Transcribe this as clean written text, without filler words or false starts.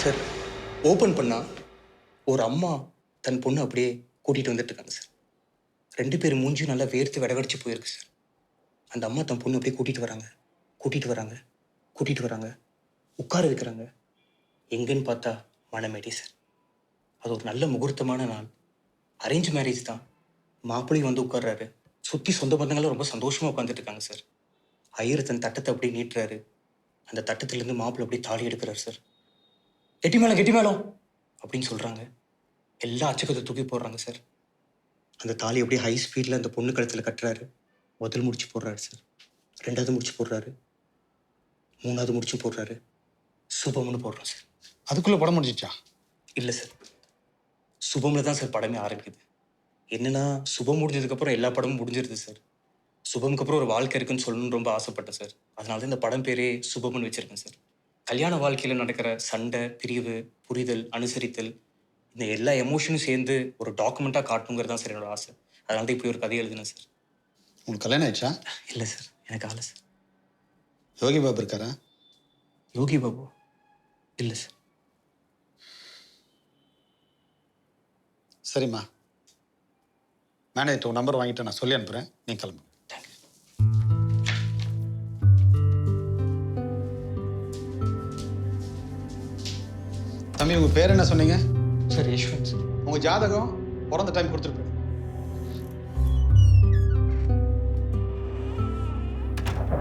Sir open பண்ணா ஒரு அம்மா தன் பொண்ணு அப்படியே கூட்டிகிட்டு வந்துட்டு இருக்காங்க சார். 2 பேர் மூஞ்சியும் நல்லா வேர்த்து வெடவெடிச்சு போயிருக்கு சார். அந்த அம்மா தன் பொண்ணு அப்படியே கூட்டிகிட்டு வராங்க, கூட்டிகிட்டு வராங்க, கூட்டிகிட்டு வராங்க, உட்கார வைக்கிறாங்க. எங்கன்னு பார்த்தா மணமேடை சார். அது ஒரு நல்ல முகூர்த்தமான நாள். அரேஞ்ச் மேரேஜ் தான். மாப்பிள்ளையும் வந்து உட்கார்றாரு. சுற்றி சொந்த பந்தங்கள்லாம் ரொம்ப சந்தோஷமாக உட்காந்துட்டு இருக்காங்க சார். ஐயர் தன் தட்டத்தை அப்படியே நீட்டுறாரு. அந்த தட்டத்திலேருந்து மாப்பிள்ளை அப்படியே தாலி எடுக்கிறார் சார். கெட்டி மேளம் கெட்டி மேளம் அப்படின்னு சொல்கிறாங்க. எல்லா அச்சக்கத்தை தூக்கி போடுறாங்க சார். அந்த தாலி அப்படியே ஹை ஸ்பீடில் அந்த பொண்ணு கழுத்தில் கட்டுறாரு. முதல் முடிச்சு போடுறாரு சார். 2வது முடிச்சு போடுறாரு. 3வது முடிச்சு போடுறாரு. சுபம்னு போடுறோம் சார். அதுக்குள்ளே படம் முடிஞ்சிச்சா? இல்லை சார், சுபமில் தான் சார் படமே ஆரம்பிக்குது. என்னன்னா சுபம் முடிஞ்சதுக்கப்புறம் எல்லா படமும் முடிஞ்சிருது சார். சுபமுக்கு அப்புறம் ஒரு வாழ்க்கை இருக்குன்னு சொல்லணும்னு ரொம்ப ஆசைப்பட்டேன் சார். அதனால தான் இந்த படம் பேரே சுபம்னு வச்சிருக்கேன் சார். கல்யாண வாழ்க்கையில் நடக்கிற சண்டை, பிரிவு, புரிதல், அனுசரித்தல், இந்த எல்லா எமோஷனும் சேர்ந்து ஒரு டாக்குமெண்ட்டாக காட்டணுங்கிறது தான் சார் என்னோட ஆசை. அதனால தான் இப்படி ஒரு கதை எழுதினேன் சார். உங்களுக்கு கல்யாணம் ஆயிடுச்சா? இல்லை சார், எனக்கு ஆலை சார். யோகி பாபு இருக்காரா? யோகி பாபு இல்லை சார். சரிம்மா, மேனேஜர் உன் நம்பர் வாங்கிட்டு நான் சொல்லி அனுப்புகிறேன். நீ கிளம்பு. தேங்க்யூ. தம்பி, உங்கள் பேர் என்ன சொன்னீங்க? Sir Yashwant sir. உங்கள் ஜாதகம் பிறந்த டைம் கொடுத்துருப்பேன்.